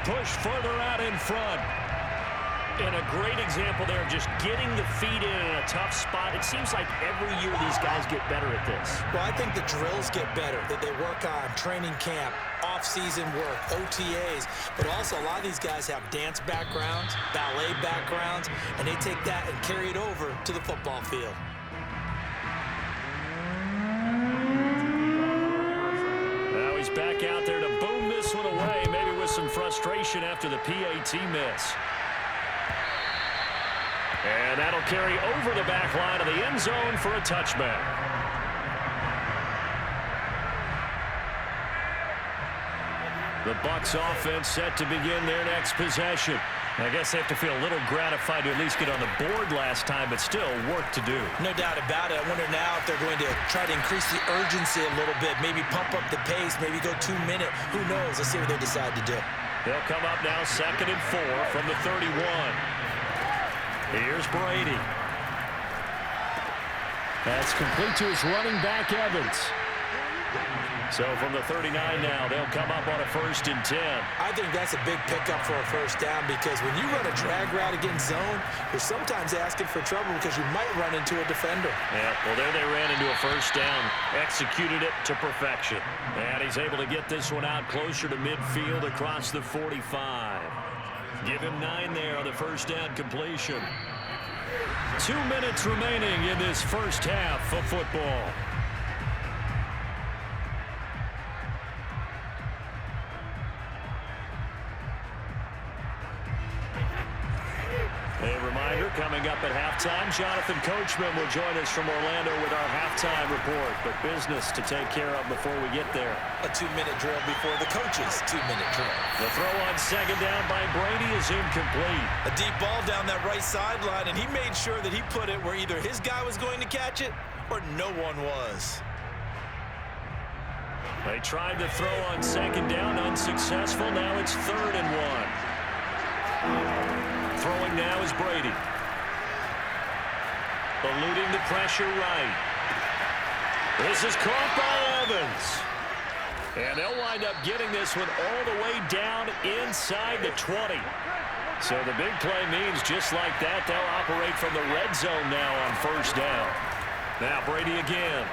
pushed further out in front. And a great example there of just getting the feet in a tough spot. It seems like every year these guys get better at this. Well, I think the drills get better that they work on, training camp, off-season work, OTAs. But also a lot of these guys have dance backgrounds, ballet backgrounds, and they take that and carry it over to the football field. Now he's back out there to boom this one away, maybe with some frustration after the PAT miss. And that'll carry over the back line of the end zone for a touchback. The Bucs offense set to begin their next possession. I guess they have to feel a little gratified to at least get on the board last time, but still work to do. No doubt about it. I wonder now if they're going to try to increase the urgency a little bit, maybe pump up the pace, maybe go 2 minute. Who knows? Let's see what they decide to do. They'll come up now 2nd and 4 from the 31. Here's Brady. That's complete to his running back, Evans. So from the 39 now, they'll come up on a 1st and 10. I think that's a big pickup for a first down because when you run a drag route against zone, you're sometimes asking for trouble because you might run into a defender. Yeah, well, there they ran into a first down, executed it to perfection. And he's able to get this one out closer to midfield across the 45. Give him 9 there on the first down completion. 2 minutes remaining in this first half of football. A reminder, coming up at halftime, Jonathan Coachman will join us from Orlando with our halftime report. But business to take care of before we get there. A 2-minute drill before the coach's 2-minute drill. The throw on 2nd down by Brady is incomplete. A deep ball down that right sideline, and he made sure that he put it where either his guy was going to catch it or no one was. They tried to throw on 2nd down, unsuccessful. Now it's 3rd and 1. Throwing now is Brady. Eluding the pressure right. This is caught by Evans. And they'll wind up getting this one all the way down inside the 20. So the big play means just like that, they'll operate from the red zone now on 1st down. Now Brady again.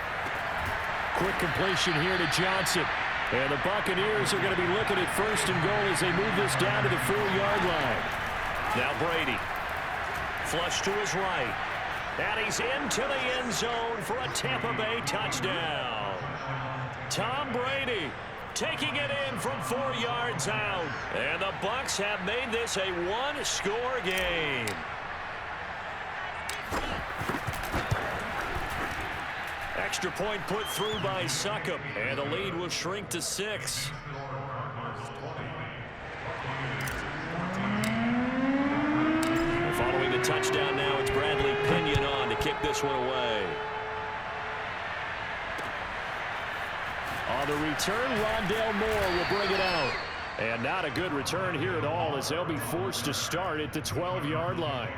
Quick completion here to Johnson. And the Buccaneers are going to be looking at 1st and goal as they move this down to the 4-yard line. Now Brady, flush to his right, and he's into the end zone for a Tampa Bay touchdown. Tom Brady taking it in from 4 yards out, and the Bucs have made this a one-score game. Extra point put through by Succop, and the lead will shrink to 6. Following the touchdown now, it's Bradley Pinion on to kick this one away. On the return, Rondale Moore will bring it out. And not a good return here at all as they'll be forced to start at the 12-yard line.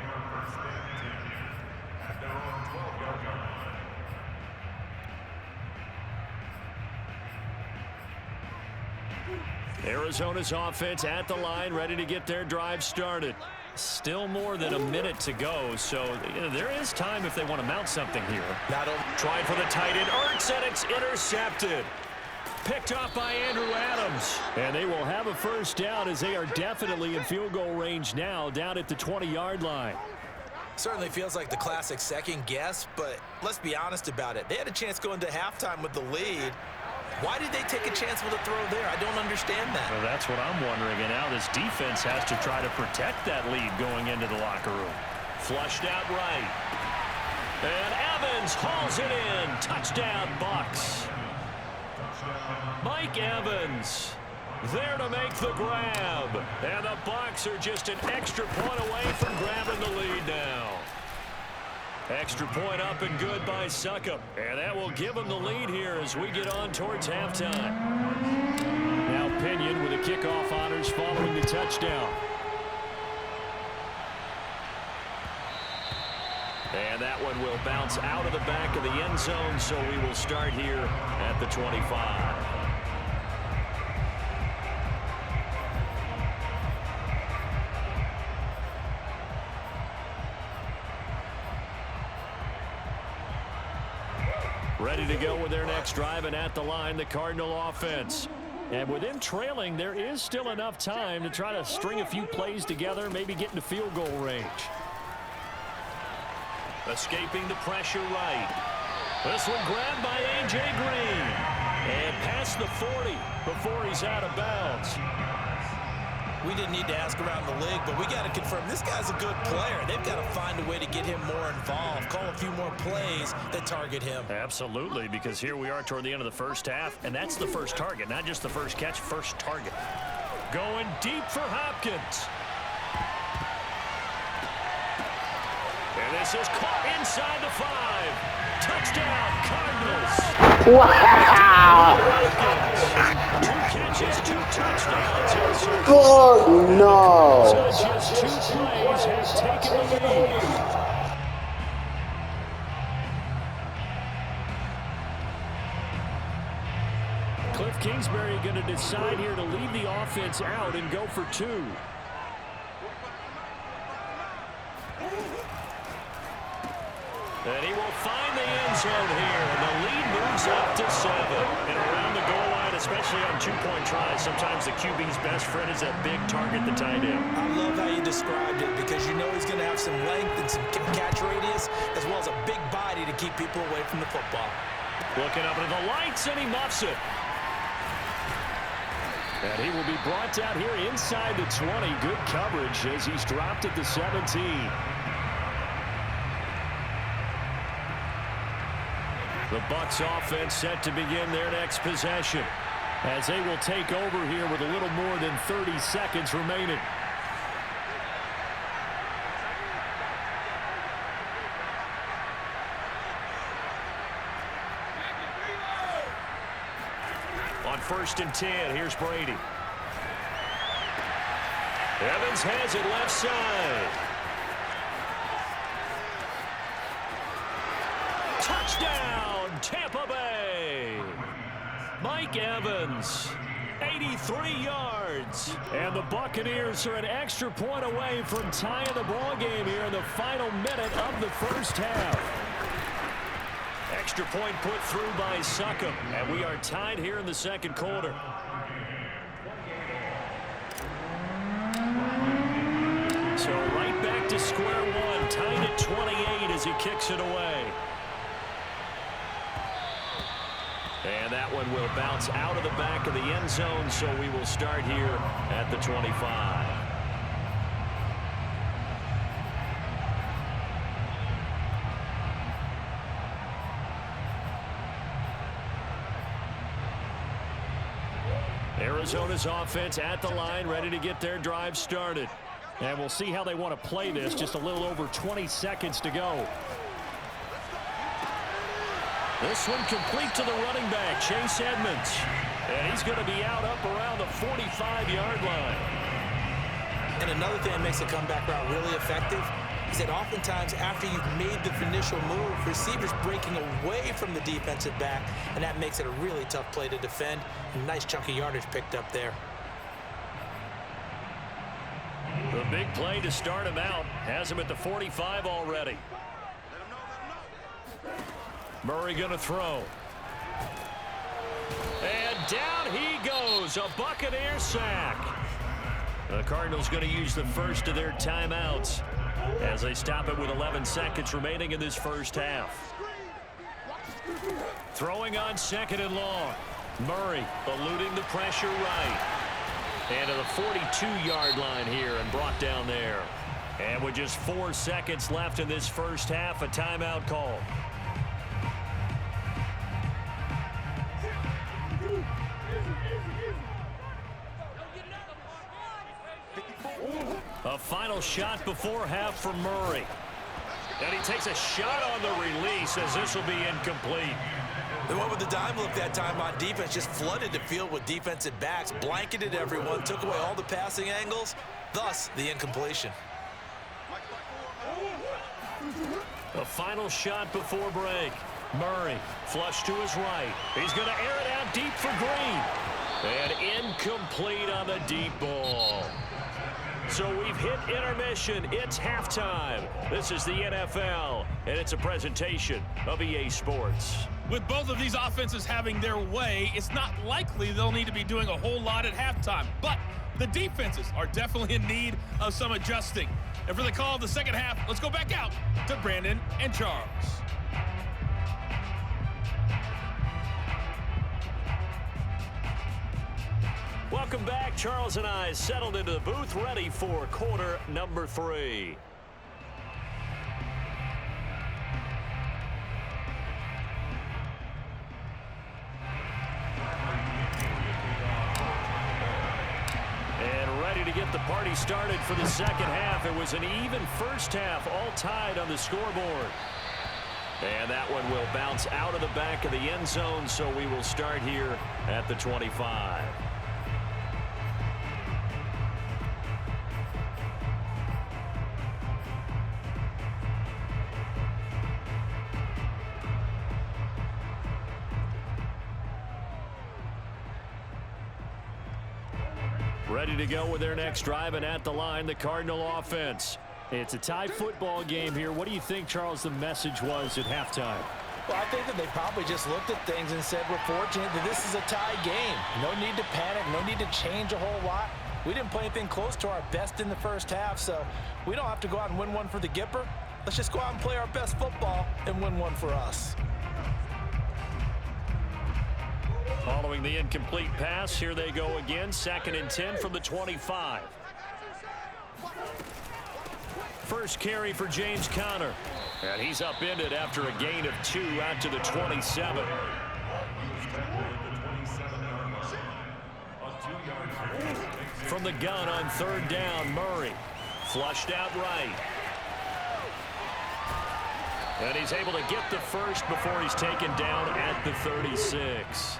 Arizona's offense at the line, ready to get their drive started. Still more than a minute to go, so there is time if they want to mount something here. Tried for the tight end, Ertz, and it's intercepted. Picked off by Andrew Adams. And they will have a first down as they are definitely in field goal range now, down at the 20-yard line. Certainly feels like the classic second guess, but let's be honest about it. They had a chance going to halftime with the lead. Why did they take a chance with a throw there? I don't understand that. Well, that's what I'm wondering. And now this defense has to try to protect that lead going into the locker room. Flushed out right. And Evans hauls it in. Touchdown, Bucs. Mike Evans there to make the grab. And the Bucs are just an extra point away from grabbing the lead now. Extra point up and good by Succop. And that will give them the lead here as we get on towards halftime. Now Pinion with the kickoff honors following the touchdown. And that one will bounce out of the back of the end zone, so we will start here at the 25. Ready to go with their next drive, and at the line, the Cardinal offense. And with them trailing, there is still enough time to try to string a few plays together, maybe get into field goal range. Escaping the pressure right. This one grabbed by A.J. Green. And past the 40 before he's out of bounds. We didn't need to ask around the league, but we got to confirm this guy's a good player. They've got to find a way to get him more involved, call a few more plays that target him. Absolutely, because here we are toward the end of the first half, and that's the first target, not just the first catch, first target. Going deep for Hopkins. And this is caught inside the 5. Touchdown, Cardinals. Wow! 2 catches, 2 touchdowns. Oh, no. Just 2 plays has taken the lead. Cliff Kingsbury going to decide here to leave the offense out and go for 2. And he will find the end zone here, and the lead moves up to 7. And around the goal line, especially on 2-point tries, sometimes the QB's best friend is that big target, the tight end. I love how you described it, because you know he's going to have some length and some catch radius, as well as a big body to keep people away from the football. Looking up into the lights, and he muffs it. And he will be brought down here inside the 20. Good coverage as he's dropped at the 17. The Bucs offense set to begin their next possession as they will take over here with a little more than 30 seconds remaining. On 1st and 10, here's Brady. Evans has it left side. Touchdown, Tampa Bay. Mike Evans, 83 yards. And the Buccaneers are an extra point away from tying the ball game here in the final minute of the first half. Extra point put through by Succop, and we are tied here in the second quarter. So right back to square one, tied at 28 as he kicks it away. And that one will bounce out of the back of the end zone, so we will start here at the 25. Arizona's offense at the line, ready to get their drive started. And we'll see how they want to play this. Just a little over 20 seconds to go. This one complete to the running back, Chase Edmonds. And he's going to be out up around the 45-yard line. And another thing that makes the comeback route really effective is that oftentimes after you've made the initial move, receivers breaking away from the defensive back, and that makes it a really tough play to defend. A nice chunk of yardage picked up there. The big play to start him out has him at the 45 already. Murray going to throw. And down he goes, a Buccaneer sack. The Cardinals going to use the first of their timeouts as they stop it with 11 seconds remaining in this first half. Throwing on 2nd and long. Murray eluding the pressure right. And to the 42-yard line here and brought down there. And with just 4 seconds left in this first half, a timeout call. A final shot before half from Murray. And he takes a shot on the release as this will be incomplete. They went with the dime look that time on defense, just flooded the field with defensive backs, blanketed everyone, took away all the passing angles, thus the incompletion. A final shot before break. Murray flush to his right. He's going to air it out deep for Green. And incomplete on the deep ball. So we've hit intermission. It's halftime. This is the NFL, and it's a presentation of EA Sports. With both of these offenses having their way, it's not likely they'll need to be doing a whole lot at halftime. But the defenses are definitely in need of some adjusting. And for the call of the second half, let's go back out to Brandon and Charles. Welcome back. Charles and I settled into the booth, ready for quarter number 3. And ready to get the party started for the second half. It was an even first half, all tied on the scoreboard. And that one will bounce out of the back of the end zone, so we will start here at the 25. Ready to go with their next drive, and at the line, the Cardinal offense. It's a tied football game here. What do you think, Charles, the message was at halftime? Well, I think that they probably just looked at things and said, we're fortunate that this is a tie game. No need to panic, no need to change a whole lot. We didn't play anything close to our best in the first half, so we don't have to go out and win one for the Gipper. Let's just go out and play our best football and win one for us. Following the incomplete pass, here they go again. 2nd and 10 from the 25. First carry for James Conner. And he's upended after a gain of 2 out to the 27. From the gun on 3rd down, Murray. Flushed out right. And he's able to get the first before he's taken down at the 36.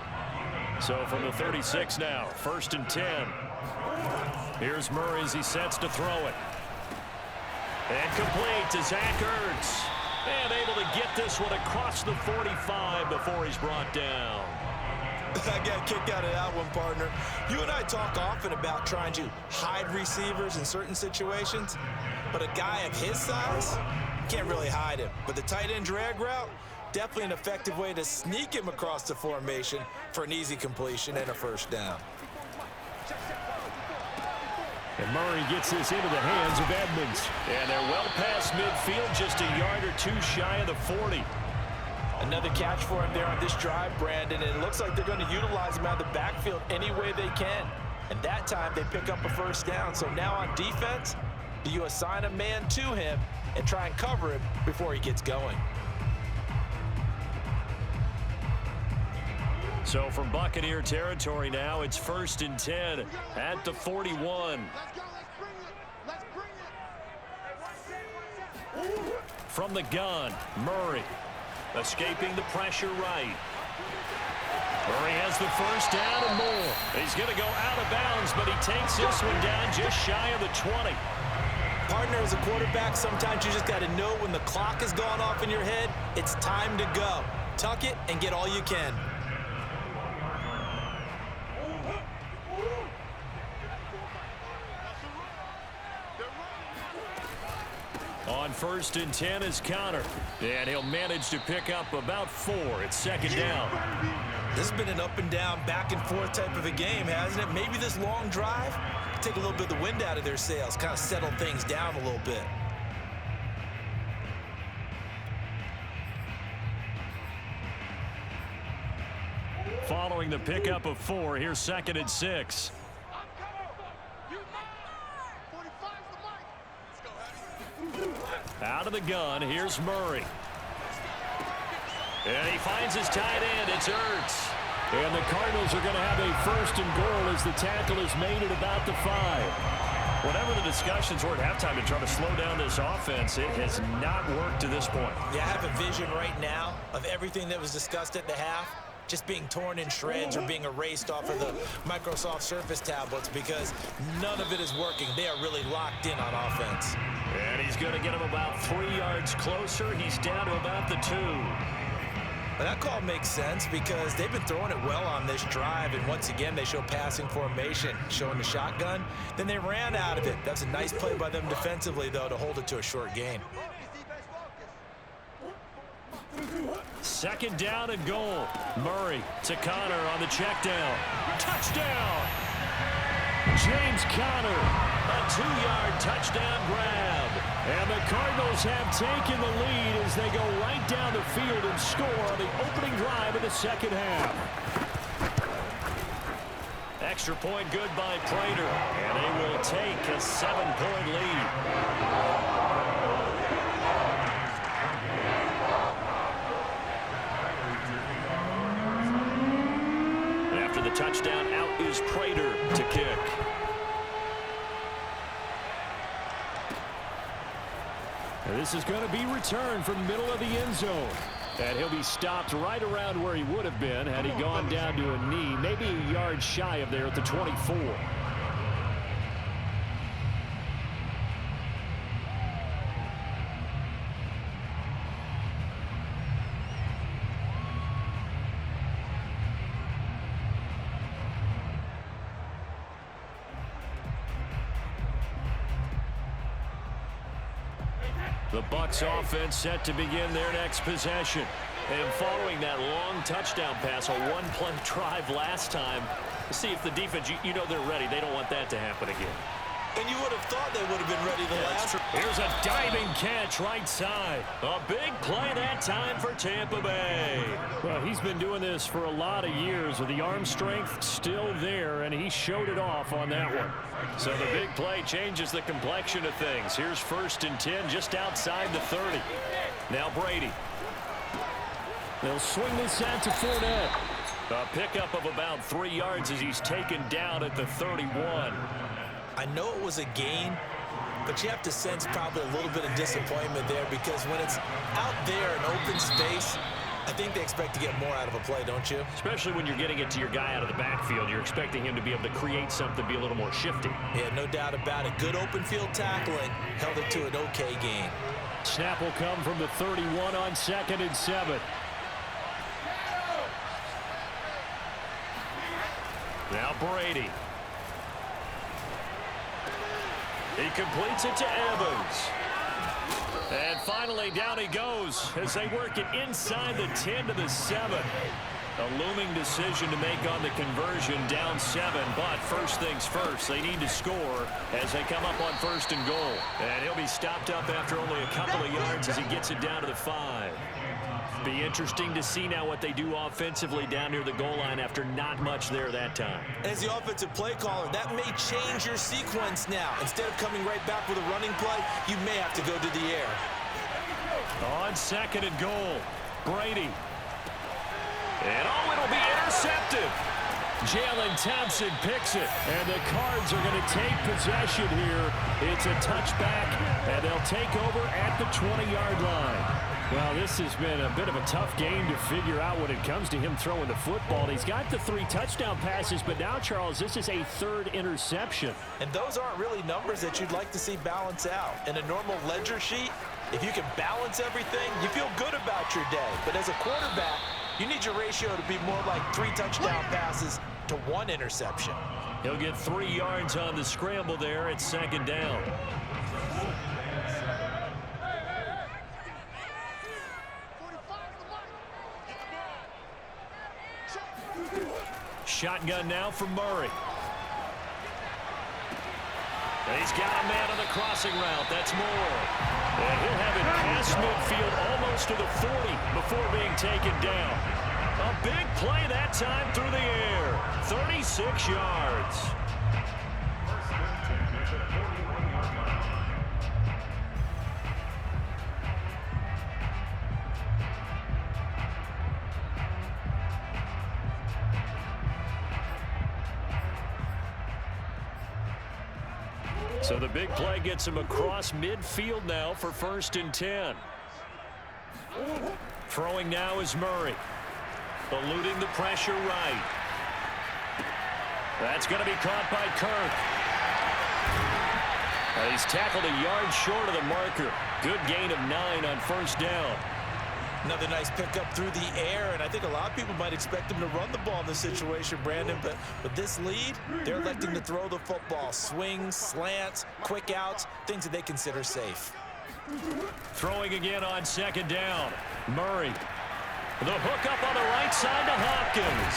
So from the 36 now, 1st and 10. Here's Murray as he sets to throw it. And complete to Zach Ertz. And able to get this one across the 45 before he's brought down. I got a kick out of that one, partner. You and I talk often about trying to hide receivers in certain situations, but a guy of his size can't really hide him. But the tight end drag route, definitely an effective way to sneak him across the formation for an easy completion and a first down. And Murray gets this into the hands of Edmonds. And they're well past midfield, just a yard or 2 shy of the 40. Another catch for him there on this drive, Brandon, and it looks like they're going to utilize him out of the backfield any way they can. And that time they pick up a first down. So now on defense, do you assign a man to him and try and cover him before he gets going? So from Buccaneer territory now, it's 1st and 10 at the 41. From the gun, Murray escaping the pressure right. Murray has the first down and more. He's going to go out of bounds, but he takes this one down just shy of the 20. Partner, as a quarterback, sometimes you just got to know when the clock has gone off in your head, it's time to go. Tuck it and get all you can. On 1st and 10 is Conner. And he'll manage to pick up about 4. It's 2nd down. This has been an up and down, back and forth type of a game, hasn't it? Maybe this long drive take a little bit of the wind out of their sails, kind of settle things down a little bit. Following the pickup of 4, here's 2nd and 6. Out of the gun, here's Murray. And he finds his tight end, it's Ertz. And the Cardinals are going to have a 1st and goal as the tackle is made at about the 5. Whatever the discussions were at halftime to try to slow down this offense, it has not worked to this point. Yeah, I have a vision right now of everything that was discussed at the half just being torn in shreds or being erased off of the Microsoft Surface tablets because none of it is working. They are really locked in on offense. And he's going to get him about 3 yards closer. He's down to about the 2. Well, that call makes sense because they've been throwing it well on this drive, and once again they show passing formation, showing the shotgun. Then they ran out of it. That's a nice play by them defensively, though, to hold it to a short gain. Second down and goal. Murray to Connor on the check down. Touchdown! James Conner, a 2-yard touchdown grab. And the Cardinals have taken the lead as they go right down the field and score on the opening drive of the second half. Extra point good by Prater, and they will take a 7-point lead. After the touchdown, out is Prater to kick. And this is going to be returned from the middle of the end zone. And he'll be stopped right around where he would have been had he gone down to a knee, maybe a yard shy of there at the 24. The Bucs offense set to begin their next possession. And following that long touchdown pass, a one-play drive last time, see if the defense, you know they're ready. They don't want that to happen again. And you would have thought they would have been ready the last. Here's a diving catch right side. A big play that time for Tampa Bay. Well, he's been doing this for a lot of years with the arm strength still there, and he showed it off on that one. So the big play changes the complexion of things. Here's 1st and 10 just outside the 30. Now Brady. They'll swing this out to Fournette. A pickup of about 3 yards as he's taken down at the 31. I know it was a gain, but you have to sense probably a little bit of disappointment there because when it's out there in open space, I think they expect to get more out of a play, don't you? Especially when you're getting it to your guy out of the backfield. You're expecting him to be able to create something, be a little more shifty. Yeah, no doubt about it. Good open field tackling. Held it to an okay gain. Snap will come from the 31 on 2nd and 7. Now Brady. He completes it to Evans. And finally, down he goes as they work it inside the 10 to the 7. A looming decision to make on the conversion, down 7. But first things first, they need to score as they come up on 1st and goal. And he'll be stopped up after only a couple of yards as he gets it down to the 5. Be interesting to see now what they do offensively down near the goal line after not much there that time. As the offensive play caller, that may change your sequence now. Instead of coming right back with a running play, you may have to go to the air. On 2nd and goal, Brady. And it'll be intercepted. Jalen Thompson picks it, and the Cards are going to take possession here. It's a touchback, and they'll take over at the 20-yard line. Well, this has been a bit of a tough game to figure out when it comes to him throwing the football. He's got the 3 touchdown passes, but now, Charles, this is a 3rd interception. And those aren't really numbers that you'd like to see balance out. In a normal ledger sheet, if you can balance everything, you feel good about your day. But as a quarterback, you need your ratio to be more like 3 touchdown passes to 1 interception. He'll get 3 yards on the scramble there at 2nd down. Shotgun now for Murray. And he's got a man on the crossing route. That's Moore. And he'll have it past midfield almost to the 40 before being taken down. A big play that time through the air. 36 yards. So the big play gets him across midfield now for 1st and 10. Throwing now is Murray. Eluding the pressure right. That's going to be caught by Kirk. He's tackled a yard short of the marker. Good gain of 9 on 1st down. Another nice pickup through the air, and I think a lot of people might expect him to run the ball in this situation, Brandon, but with this lead, they're electing to throw the football. Swings, slants, quick outs, things that they consider safe. Throwing again on 2nd down. Murray. The hook up on the right side to Hopkins.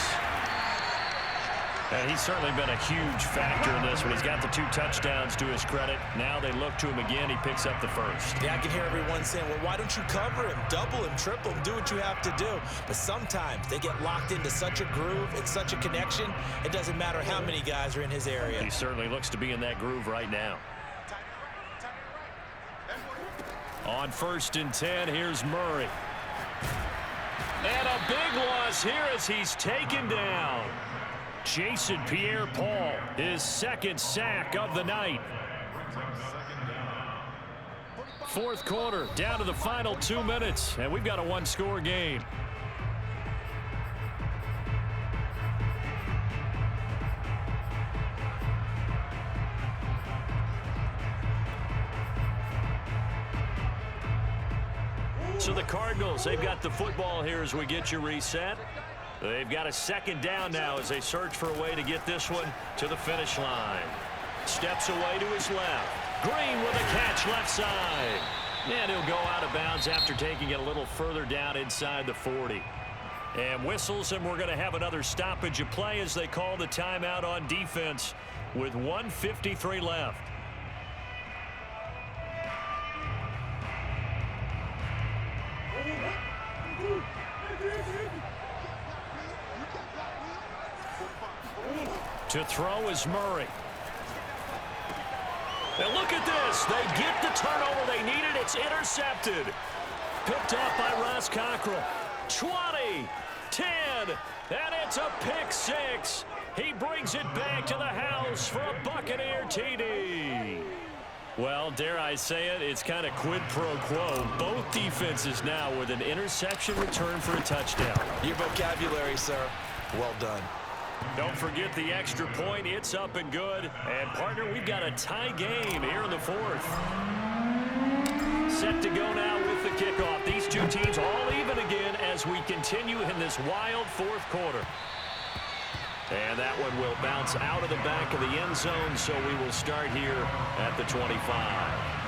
And he's certainly been a huge factor in this one. He's got the 2 touchdowns to his credit. Now they look to him again. He picks up the first. Yeah, I can hear everyone saying, well, why don't you cover him? Double him, triple him, do what you have to do. But sometimes they get locked into such a groove and such a connection, it doesn't matter how many guys are in his area. He certainly looks to be in that groove right now. On 1st and 10, here's Murray. And a big loss here as he's taken down. Jason Pierre-Paul, his 2nd sack of the night. 4th quarter, down to the final 2 minutes, and we've got a 1-score game. So the Cardinals, they've got the football here as we get you reset. They've got a 2nd down now as they search for a way to get this one to the finish line. Steps away to his left. Green with a catch left side. And he'll go out of bounds after taking it a little further down inside the 40. And whistles, and we're going to have another stoppage of play as they call the timeout on defense with 1:53 left. To throw is Murray. And look at this. They get the turnover they needed. It's intercepted. Picked up by Ross Cockrell. 20, 10, and it's a pick 6. He brings it back to the house for a Buccaneer TD. Well, dare I say it, it's kind of quid pro quo. Both defenses now with an interception return for a touchdown. Your vocabulary, sir. Well done. Don't forget the extra point. It's up and good. And, partner, we've got a tie game here in the 4th. Set to go now with the kickoff. These 2 teams all even again as we continue in this wild 4th quarter. And that one will bounce out of the back of the end zone, so we will start here at the 25.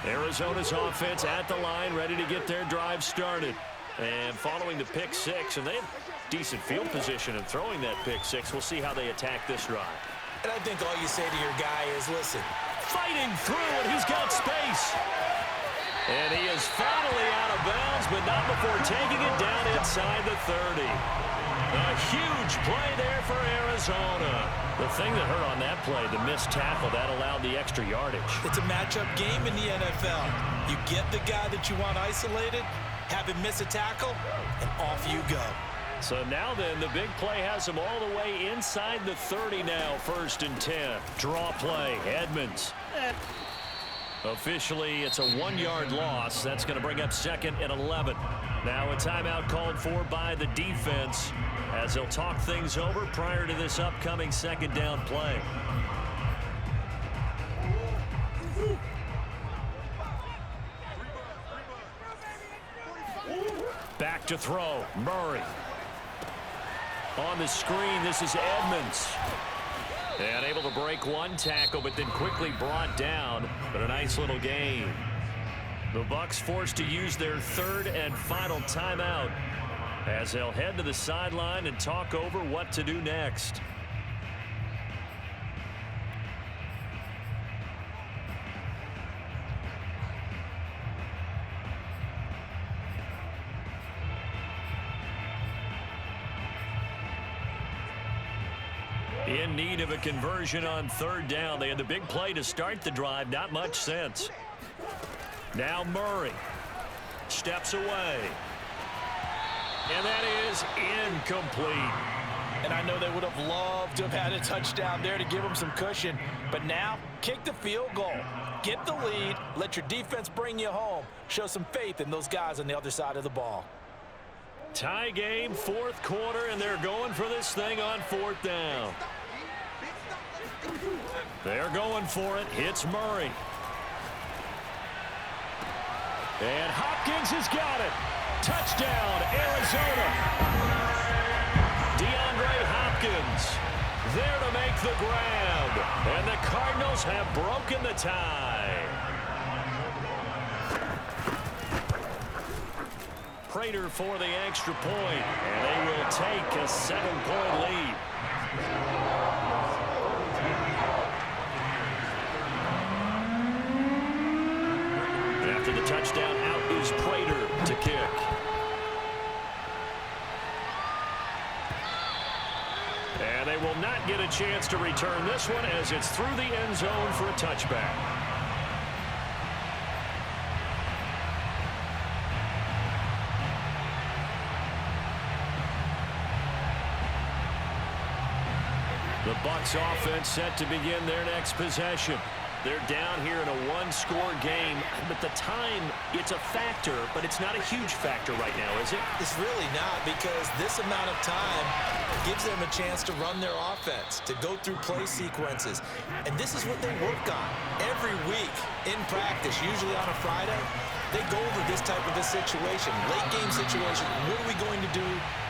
Arizona's offense at the line, ready to get their drive started. And following the pick 6, and they have decent field position in throwing that pick 6. We'll see how they attack this drive. And I think all you say to your guy is, listen. Fighting through, and he's got space. And he is finally out of bounds, but not before taking it down inside the 30. A huge play there for Arizona. The thing that hurt on that play, the missed tackle, that allowed the extra yardage. It's a matchup game in the NFL. You get the guy that you want isolated, have him miss a tackle, and off you go. So now then, the big play has him all the way inside the 30 now, 1st and 10. Draw play, Edmonds. Officially, it's a 1-yard loss. That's going to bring up 2nd and 11. Now a timeout called for by the defense as they'll talk things over prior to this upcoming 2nd down play. Back to throw, Murray. On the screen, this is Edmonds. And able to break one tackle, but then quickly brought down. But a nice little gain. The Bucs forced to use their 3rd and final timeout as they'll head to the sideline and talk over what to do next. In need of a conversion on 3rd down. They had the big play to start the drive. Not much sense. Now Murray steps away. And that is incomplete. And I know they would have loved to have had a touchdown there to give them some cushion. But now, kick the field goal. Get the lead. Let your defense bring you home. Show some faith in those guys on the other side of the ball. Tie game, 4th quarter, and they're going for this thing on 4th down. They're going for it. It's Murray. And Hopkins has got it. Touchdown, Arizona. DeAndre Hopkins there to make the grab. And the Cardinals have broken the tie. Prater for the extra point, and they will take a 7-point lead. After the touchdown, out is Prater to kick. And they will not get a chance to return this one as it's through the end zone for a touchback. The Bucs offense set to begin their next possession. They're down here in a one-score game, but the time, it's a factor, but it's not a huge factor right now, is it? It's really not, because this amount of time gives them a chance to run their offense, to go through play sequences. And this is what they work on every week in practice, usually on a Friday. They go over this type of a situation, late-game situation. What are we going to do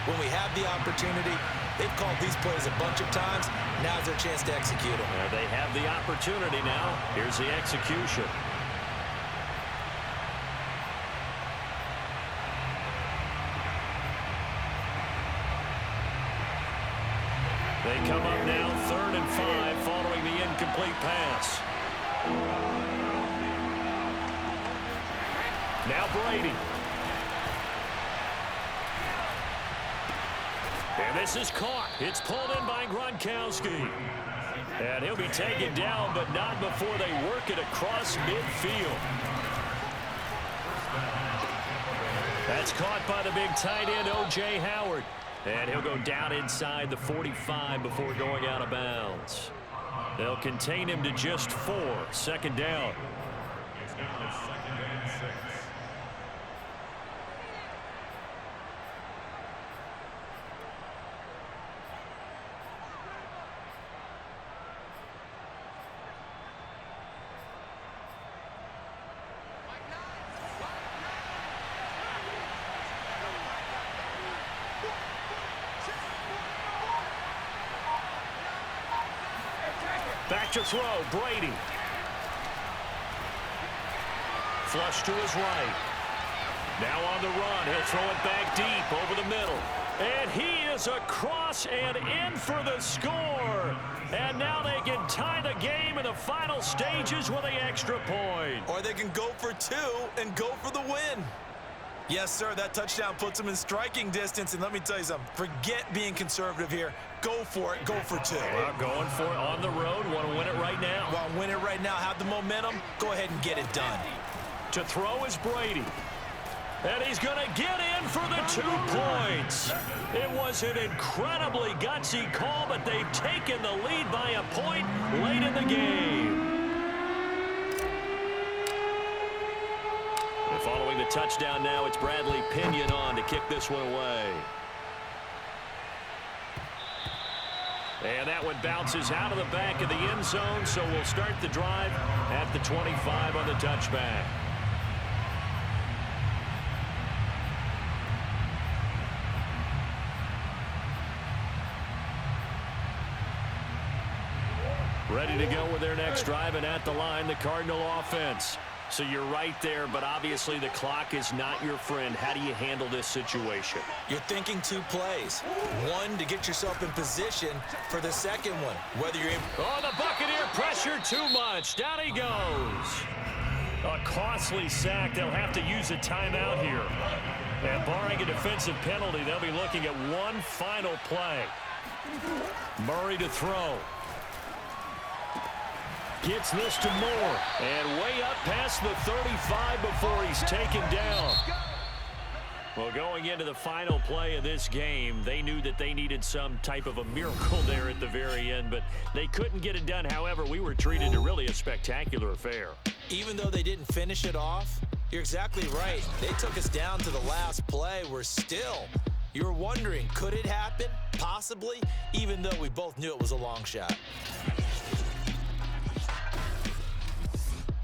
when we have the opportunity? They've called these plays a bunch of times. Now's their chance to execute them. They have the opportunity now. Here's the execution. They come up now 3rd and 5 following the incomplete pass. Now Brady. And this is caught. It's pulled in by Gronkowski. And he'll be taken down, but not before they work it across midfield. That's caught by the big tight end, O.J. Howard. And he'll go down inside the 45 before going out of bounds. They'll contain him to just 4. 2nd down. Back to throw, Brady. Flush to his right. Now on the run, he'll throw it back deep over the middle. And he is across and in for the score. And now they can tie the game in the final stages with the extra point. Or they can go for 2 and go for the win. Yes, sir, that touchdown puts them in striking distance. And let me tell you something, forget being conservative here. Go for it, go for 2. Well, going for it on the road, want to win it right now. Want to win it right now, have the momentum, go ahead and get it done. To throw is Brady. And he's going to get in for the 2 points. It was an incredibly gutsy call, but they've taken the lead by a point late in the game. And following the touchdown now, it's Bradley Pinion on to kick this one away. And that one bounces out of the back of the end zone, so we'll start the drive at the 25 on the touchback. Ready to go with their next drive, and at the line, the Cardinal offense. So you're right there, but obviously the clock is not your friend. How do you handle this situation? You're thinking 2 plays. 1 to get yourself in position for the second one. Whether you're in... Oh, the Buccaneer pressure too much. Down he goes. A costly sack. They'll have to use a timeout here. And barring a defensive penalty, they'll be looking at one final play. Murray to throw. Gets this to Moore, and way up past the 35 before he's taken down. Well, going into the final play of this game, they knew that they needed some type of a miracle there at the very end, but they couldn't get it done. However, we were treated to really a spectacular affair. Even though they didn't finish it off, you're exactly right. They took us down to the last play. We're still, you're wondering, could it happen? Possibly, even though we both knew it was a long shot.